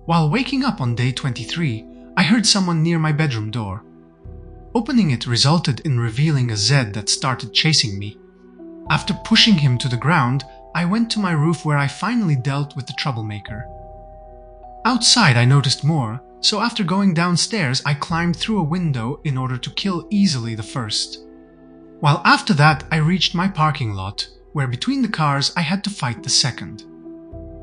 While waking up on day 23, I heard someone near my bedroom door. Opening it resulted in revealing a Zed that started chasing me. After pushing him to the ground, I went to my roof where I finally dealt with the troublemaker. Outside I noticed more, so after going downstairs I climbed through a window in order to kill easily the first. While after that I reached my parking lot, where between the cars I had to fight the second.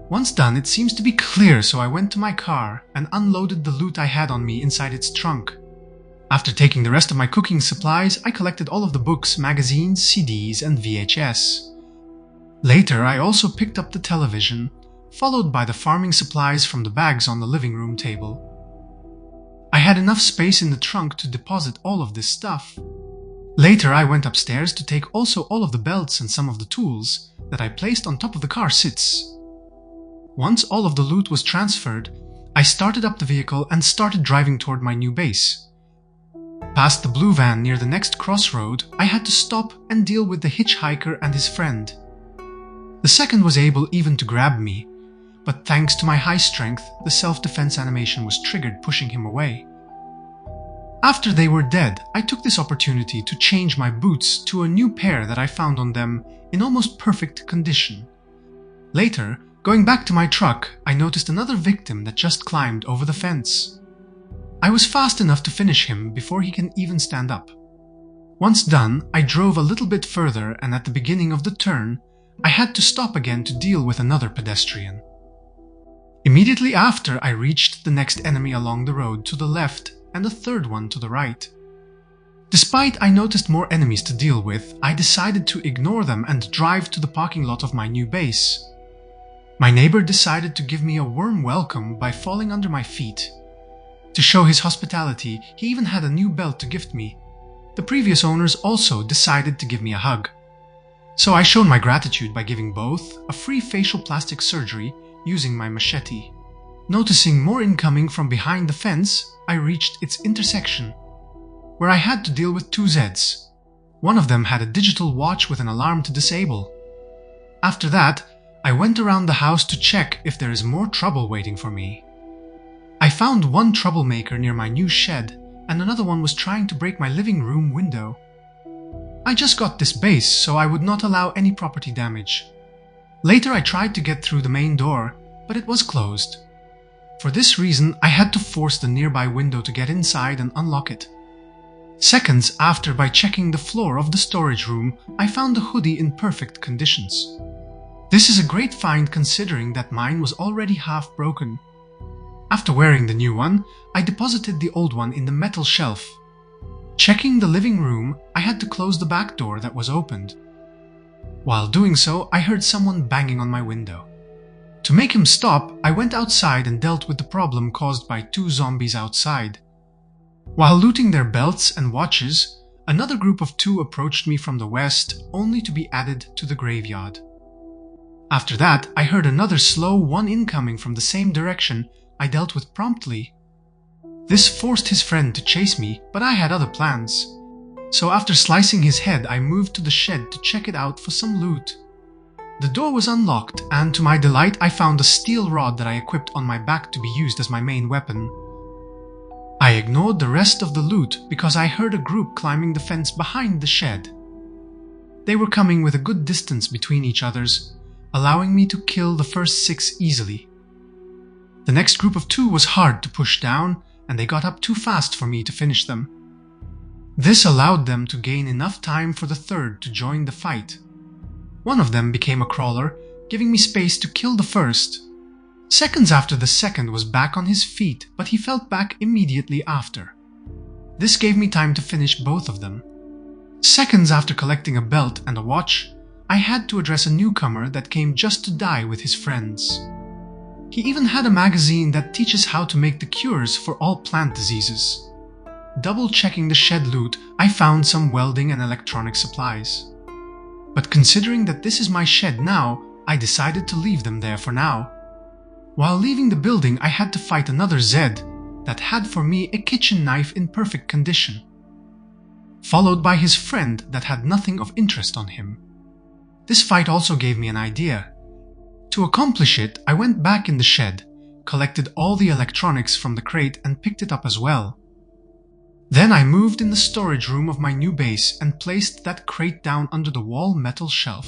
Once done, it seems to be clear, so I went to my car and unloaded the loot I had on me inside its trunk. After taking the rest of my cooking supplies, I collected all of the books, magazines, CDs, and VHS. Later, I also picked up the television, followed by the farming supplies from the bags on the living room table. I had enough space in the trunk to deposit all of this stuff. Later, I went upstairs to take also all of the belts and some of the tools that I placed on top of the car seats. Once all of the loot was transferred, I started up the vehicle and started driving toward my new base. Past the blue van near the next crossroad, I had to stop and deal with the hitchhiker and his friend. The second was able even to grab me, but thanks to my high strength, the self-defense animation was triggered, pushing him away. After they were dead, I took this opportunity to change my boots to a new pair that I found on them in almost perfect condition. Later, going back to my truck, I noticed another victim that just climbed over the fence. I was fast enough to finish him before he can even stand up. Once done, I drove a little bit further, and at the beginning of the turn, I had to stop again to deal with another pedestrian. Immediately after, I reached the next enemy along the road to the left and a third one to the right. Despite I noticed more enemies to deal with, I decided to ignore them and drive to the parking lot of my new base. My neighbor decided to give me a warm welcome by falling under my feet. To show his hospitality, he even had a new belt to gift me. The previous owners also decided to give me a hug. So I showed my gratitude by giving both a free facial plastic surgery using my machete. Noticing more incoming from behind the fence, I reached its intersection, where I had to deal with two Zeds. One of them had a digital watch with an alarm to disable. After that, I went around the house to check if there is more trouble waiting for me. I found one troublemaker near my new shed, and another one was trying to break my living room window. I just got this base, so I would not allow any property damage. Later I tried to get through the main door, but it was closed. For this reason, I had to force the nearby window to get inside and unlock it. Seconds after, by checking the floor of the storage room, I found the hoodie in perfect conditions. This is a great find considering that mine was already half broken. After wearing the new one, I deposited the old one in the metal shelf. Checking the living room, I had to close the back door that was opened. While doing so, I heard someone banging on my window. To make him stop, I went outside and dealt with the problem caused by two zombies outside. While looting their belts and watches, another group of two approached me from the west, only to be added to the graveyard. After that, I heard another slow one incoming from the same direction. I dealt with promptly. This forced his friend to chase me, but I had other plans. So after slicing his head, I moved to the shed to check it out for some loot. The door was unlocked, and to my delight I found a steel rod that I equipped on my back to be used as my main weapon. I ignored the rest of the loot because I heard a group climbing the fence behind the shed. They were coming with a good distance between each others, allowing me to kill the first 6 easily. The next group of 2 was hard to push down, and they got up too fast for me to finish them. This allowed them to gain enough time for the third to join the fight. One of them became a crawler, giving me space to kill the first. Seconds after, the second was back on his feet, but he fell back immediately after. This gave me time to finish both of them. Seconds after collecting a belt and a watch, I had to address a newcomer that came just to die with his friends. He even had a magazine that teaches how to make the cures for all plant diseases. Double-checking the shed loot, I found some welding and electronic supplies. But considering that this is my shed now, I decided to leave them there for now. While leaving the building, I had to fight another Zed that had for me a kitchen knife in perfect condition, followed by his friend that had nothing of interest on him. This fight also gave me an idea. To accomplish it, I went back in the shed, collected all the electronics from the crate and picked it up as well. Then I moved in the storage room of my new base and placed that crate down under the wall metal shelf.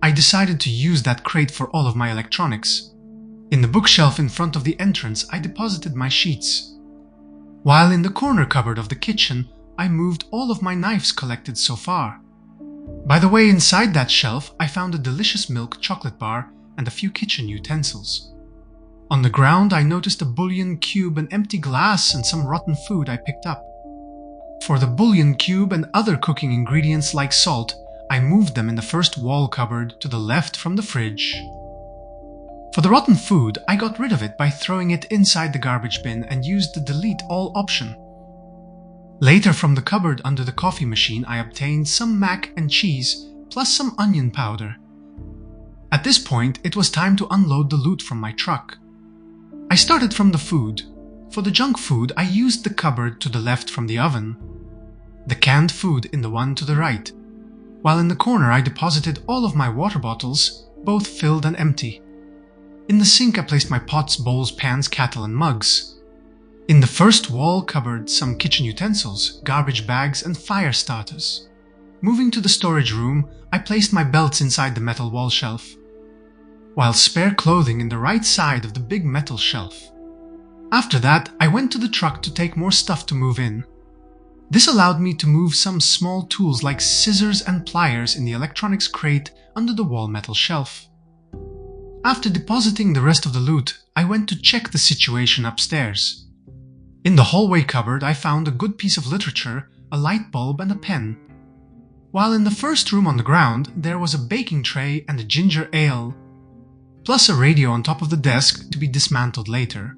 I decided to use that crate for all of my electronics. In the bookshelf in front of the entrance, I deposited my sheets. While in the corner cupboard of the kitchen, I moved all of my knives collected so far. By the way, inside that shelf, I found a delicious milk chocolate bar and a few kitchen utensils. On the ground, I noticed a bouillon cube, an empty glass, and some rotten food I picked up. For the bouillon cube and other cooking ingredients like salt, I moved them in the first wall cupboard to the left from the fridge. For the rotten food, I got rid of it by throwing it inside the garbage bin and used the delete all option. Later, from the cupboard under the coffee machine, I obtained some mac and cheese plus some onion powder. At this point, it was time to unload the loot from my truck. I started from the food. For the junk food, I used the cupboard to the left from the oven, the canned food in the one to the right, while in the corner I deposited all of my water bottles, both filled and empty. In the sink I placed my pots, bowls, pans, kettle and mugs. In the first wall cupboard, some kitchen utensils, garbage bags and fire starters. Moving to the storage room, I placed my belts inside the metal wall shelf, while spare clothing in the right side of the big metal shelf. After that, I went to the truck to take more stuff to move in. This allowed me to move some small tools like scissors and pliers in the electronics crate under the wall metal shelf. After depositing the rest of the loot, I went to check the situation upstairs. In the hallway cupboard, I found a good piece of literature, a light bulb and a pen. While in the first room on the ground, there was a baking tray and a ginger ale, plus a radio on top of the desk to be dismantled later.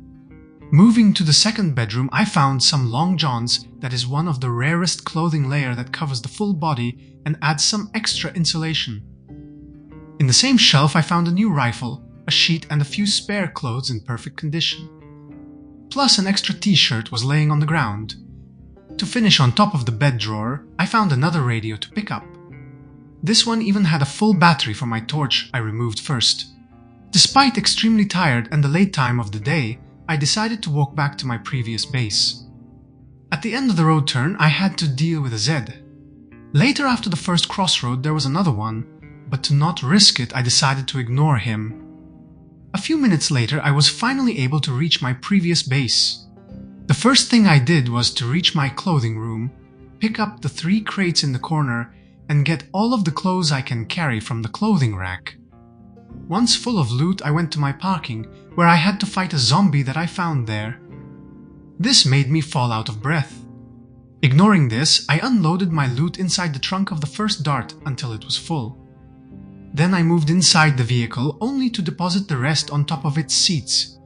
Moving to the second bedroom, I found some long johns that is one of the rarest clothing layer that covers the full body and adds some extra insulation. In the same shelf, I found a new rifle, a sheet and a few spare clothes in perfect condition. Plus an extra t-shirt was laying on the ground. To finish, on top of the bed drawer, I found another radio to pick up. This one even had a full battery for my torch I removed first. Despite extremely tired and the late time of the day, I decided to walk back to my previous base. At the end of the road turn, I had to deal with a Zed. Later, after the first crossroad, there was another one, but to not risk it, I decided to ignore him. A few minutes later, I was finally able to reach my previous base. The first thing I did was to reach my clothing room, pick up the 3 crates in the corner, and get all of the clothes I can carry from the clothing rack. Once full of loot, I went to my parking, where I had to fight a zombie that I found there. This made me fall out of breath. Ignoring this, I unloaded my loot inside the trunk of the first Dart until it was full. Then I moved inside the vehicle only to deposit the rest on top of its seats.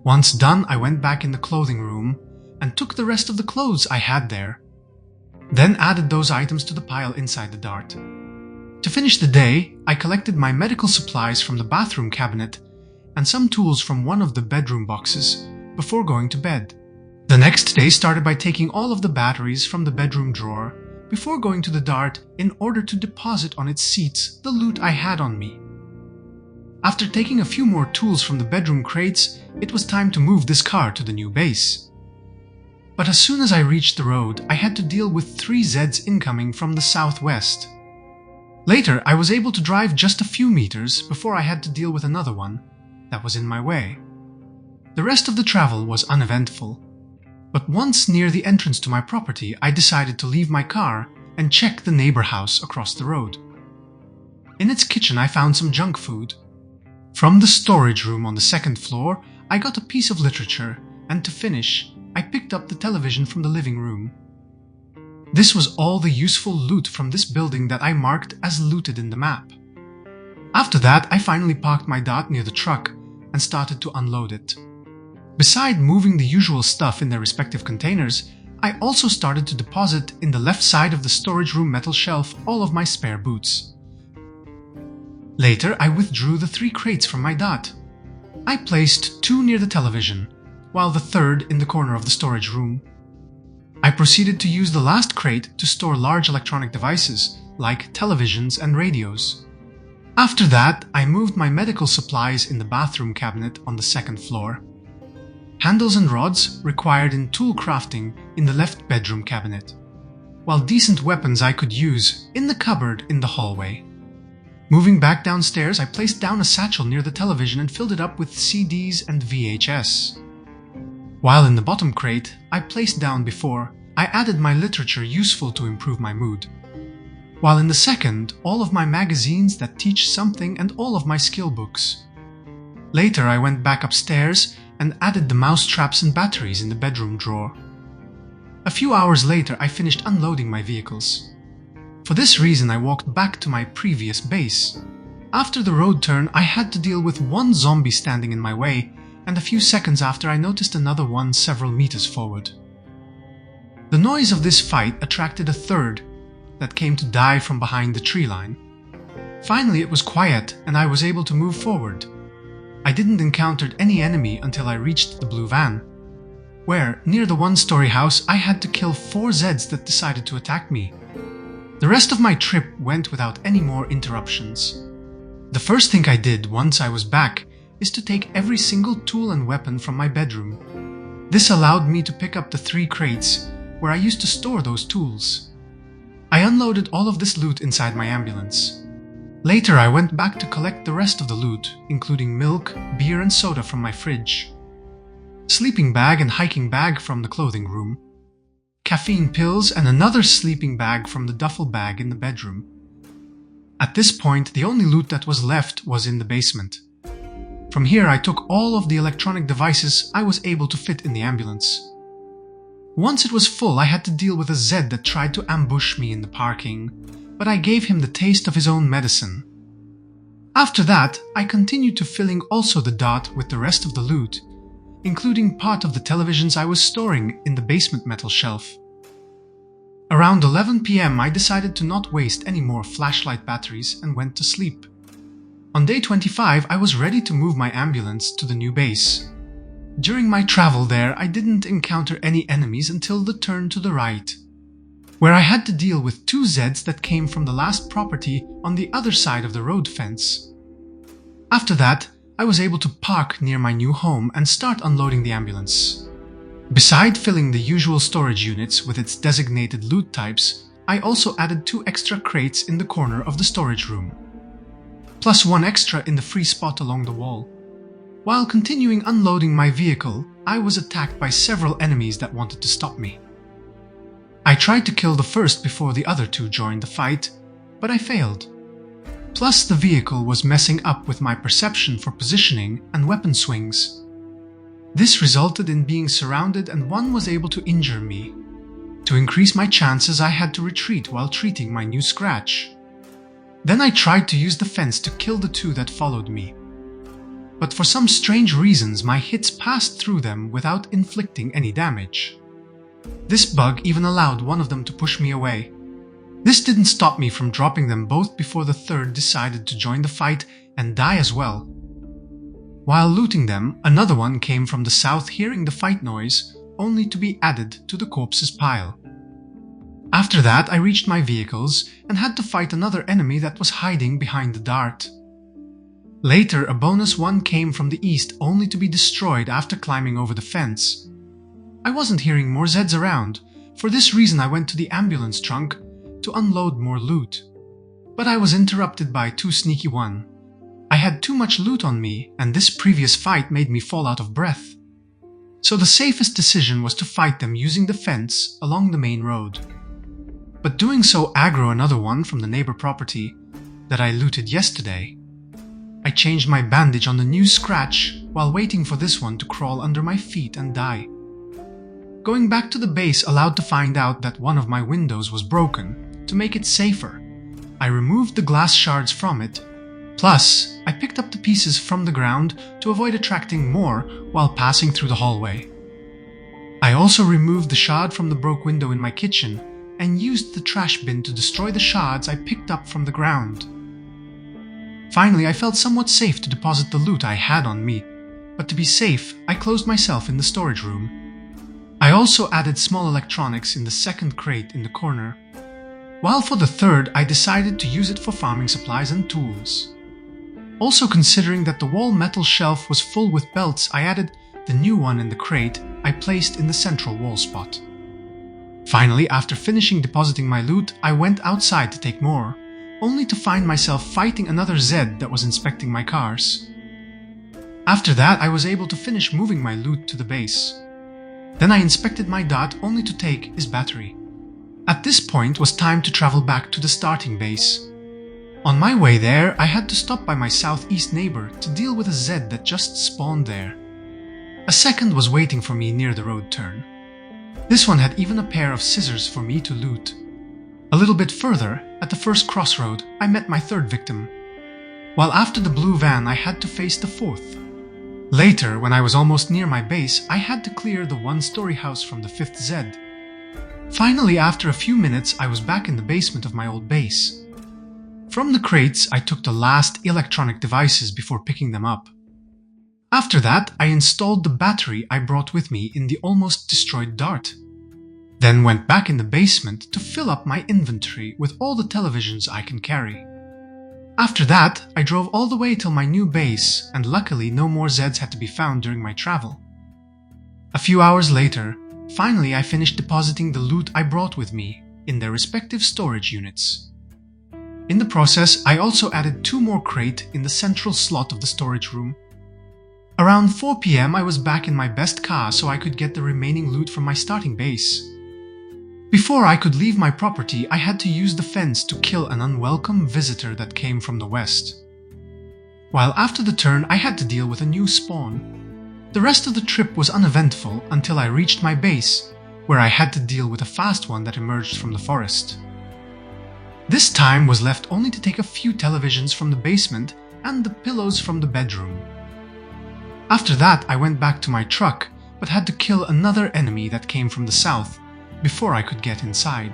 Once done, I went back in the clothing room and took the rest of the clothes I had there. Then added those items to the pile inside the Dart. To finish the day, I collected my medical supplies from the bathroom cabinet and some tools from one of the bedroom boxes before going to bed. The next day started by taking all of the batteries from the bedroom drawer before going to the Dart in order to deposit on its seats the loot I had on me. After taking a few more tools from the bedroom crates, it was time to move this car to the new base. But as soon as I reached the road, I had to deal with 3 Zeds incoming from the southwest. Later, I was able to drive just a few meters before I had to deal with another one that was in my way. The rest of the travel was uneventful. But once near the entrance to my property, I decided to leave my car and check the neighbor house across the road. In its kitchen, I found some junk food. From the storage room on the second floor, I got a piece of literature, and to finish, I picked up the television from the living room. This was all the useful loot from this building that I marked as looted in the map. After that, I finally parked my Dart near the truck and started to unload it. Beside moving the usual stuff in their respective containers, I also started to deposit in the left side of the storage room metal shelf all of my spare boots. Later, I withdrew the 3 crates from my Dart. I placed 2 near the television, while the 3rd in the corner of the storage room. I proceeded to use the last crate to store large electronic devices like televisions and radios. After that, I moved my medical supplies in the bathroom cabinet on the second floor. Handles and rods required in tool crafting in the left bedroom cabinet, while decent weapons I could use in the cupboard in the hallway. Moving back downstairs, I placed down a satchel near the television and filled it up with CDs and VHS. While in the bottom crate I placed down before, I added my literature useful to improve my mood. While in the second, all of my magazines that teach something and all of my skill books. Later I went back upstairs and added the mouse traps and batteries in the bedroom drawer. A few hours later I finished unloading my vehicles. For this reason I walked back to my previous base. After the road turn I had to deal with one zombie standing in my way, and a few seconds after I noticed another one several meters forward. The noise of this fight attracted a third that came to die from behind the tree line. Finally it was quiet and I was able to move forward. I didn't encounter any enemy until I reached the blue van, where, near the one-story house, I had to kill 4 Zeds that decided to attack me. The rest of my trip went without any more interruptions. The first thing I did once I was back is to take every single tool and weapon from my bedroom. This allowed me to pick up the 3 crates where I used to store those tools. I unloaded all of this loot inside my ambulance. Later I went back to collect the rest of the loot, including milk, beer and soda from my fridge, sleeping bag and hiking bag from the clothing room, caffeine pills and another sleeping bag from the duffel bag in the bedroom. At this point, the only loot that was left was in the basement. From here I took all of the electronic devices I was able to fit in the ambulance. Once it was full, I had to deal with a Zed that tried to ambush me in the parking, but I gave him the taste of his own medicine. After that, I continued to filling also the dot with the rest of the loot, including part of the televisions I was storing in the basement metal shelf. Around 11 PM, I decided to not waste any more flashlight batteries and went to sleep. On day 25, I was ready to move my ambulance to the new base. During my travel there, I didn't encounter any enemies until the turn to the right, where I had to deal with 2 Zeds that came from the last property on the other side of the road fence. After that, I was able to park near my new home and start unloading the ambulance. Beside filling the usual storage units with its designated loot types, I also added 2 extra crates in the corner of the storage room, plus 1 extra in the free spot along the wall. While continuing unloading my vehicle, I was attacked by several enemies that wanted to stop me. I tried to kill the first before the other 2 joined the fight, but I failed. Plus, the vehicle was messing up with my perception for positioning and weapon swings. This resulted in being surrounded and one was able to injure me. To increase my chances, I had to retreat while treating my new scratch. Then I tried to use the fence to kill the 2 that followed me. But for some strange reasons, my hits passed through them without inflicting any damage. This bug even allowed one of them to push me away. This didn't stop me from dropping them both before the third decided to join the fight and die as well. While looting them, another one came from the south hearing the fight noise, only to be added to the corpses pile. After that, I reached my vehicles and had to fight another enemy that was hiding behind the dart. Later, a bonus one came from the east only to be destroyed after climbing over the fence. I wasn't hearing more Zeds around. For this reason I went to the ambulance trunk to unload more loot. But I was interrupted by 2 sneaky one. I had too much loot on me, and this previous fight made me fall out of breath. So the safest decision was to fight them using the fence along the main road. But doing so aggro another one from the neighbor property that I looted yesterday. I changed my bandage on the new scratch while waiting for this one to crawl under my feet and die. Going back to the base allowed to find out that one of my windows was broken. To make it safer, I removed the glass shards from it. Plus, I picked up the pieces from the ground to avoid attracting more while passing through the hallway. I also removed the shard from the broke window in my kitchen and used the trash bin to destroy the shards I picked up from the ground. Finally, I felt somewhat safe to deposit the loot I had on me, but to be safe, I closed myself in the storage room. I also added small electronics in the second crate in the corner, while for the third I decided to use it for farming supplies and tools. Also, considering that the wall metal shelf was full with belts, I added the new one in the crate I placed in the central wall spot. Finally, after finishing depositing my loot, I went outside to take more, only to find myself fighting another Zed that was inspecting my cars. After that, I was able to finish moving my loot to the base. Then I inspected my dot only to take his battery. At this point was time to travel back to the starting base. On my way there, I had to stop by my southeast neighbor to deal with a Zed that just spawned there. A second was waiting for me near the road turn. This one had even a pair of scissors for me to loot. A little bit further, at the first crossroad, I met my third victim, while after the blue van I had to face the fourth. Later, when I was almost near my base, I had to clear the one-story house from the fifth Zed. Finally, after a few minutes, I was back in the basement of my old base. From the crates, I took the last electronic devices before picking them up. After that, I installed the battery I brought with me in the almost destroyed dart. Then went back in the basement to fill up my inventory with all the televisions I can carry. After that, I drove all the way till my new base, and luckily no more Zeds had to be found during my travel. A few hours later, finally I finished depositing the loot I brought with me in their respective storage units. In the process, I also added 2 more crates in the central slot of the storage room. Around 4 PM I was back in my best car so I could get the remaining loot from my starting base. Before I could leave my property, I had to use the fence to kill an unwelcome visitor that came from the west. While after the turn, I had to deal with a new spawn. The rest of the trip was uneventful until I reached my base, where I had to deal with a fast one that emerged from the forest. This time was left only to take a few televisions from the basement and the pillows from the bedroom. After that, I went back to my truck, but had to kill another enemy that came from the south before I could get inside.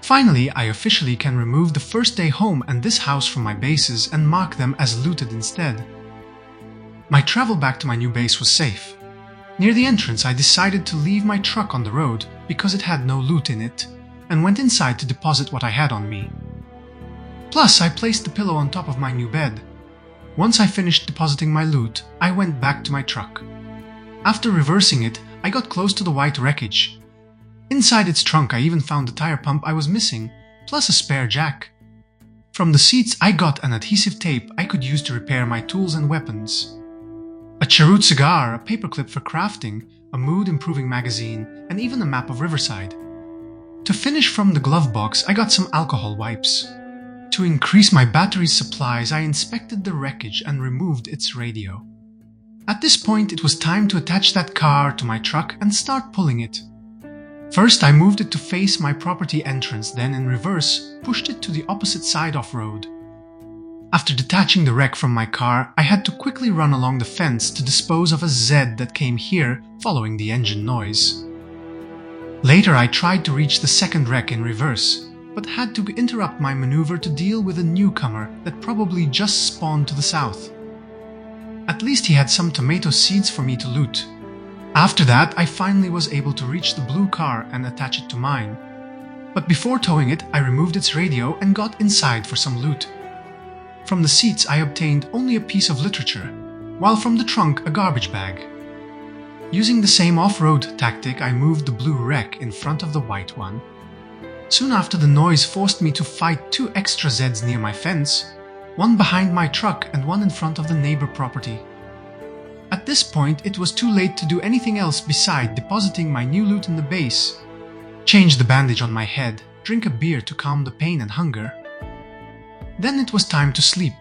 Finally, I officially can remove the first day home and this house from my bases and mark them as looted instead. My travel back to my new base was safe. Near the entrance, I decided to leave my truck on the road because it had no loot in it, and went inside to deposit what I had on me. Plus, I placed the pillow on top of my new bed. Once I finished depositing my loot, I went back to my truck. After reversing it, I got close to the white wreckage. Inside its trunk, I even found the tire pump I was missing, plus a spare jack. From the seats, I got an adhesive tape I could use to repair my tools and weapons. A cheroot cigar, a paperclip for crafting, a mood-improving magazine, and even a map of Riverside. To finish from the glove box, I got some alcohol wipes. To increase my battery supplies, I inspected the wreckage and removed its radio. At this point, it was time to attach that car to my truck and start pulling it. First, I moved it to face my property entrance, then in reverse, pushed it to the opposite side off-road. After detaching the wreck from my car, I had to quickly run along the fence to dispose of a Zed that came here following the engine noise. Later, I tried to reach the second wreck in reverse, but had to interrupt my maneuver to deal with a newcomer that probably just spawned to the south. At least he had some tomato seeds for me to loot. After that, I finally was able to reach the blue car and attach it to mine. But before towing it, I removed its radio and got inside for some loot. From the seats, I obtained only a piece of literature, while from the trunk, a garbage bag. Using the same off-road tactic, I moved the blue wreck in front of the white one. Soon after, the noise forced me to fight 2 extra Zeds near my fence, one behind my truck and one in front of the neighbor property. At this point, it was too late to do anything else beside depositing my new loot in the base, change the bandage on my head, drink a beer to calm the pain and hunger. Then it was time to sleep.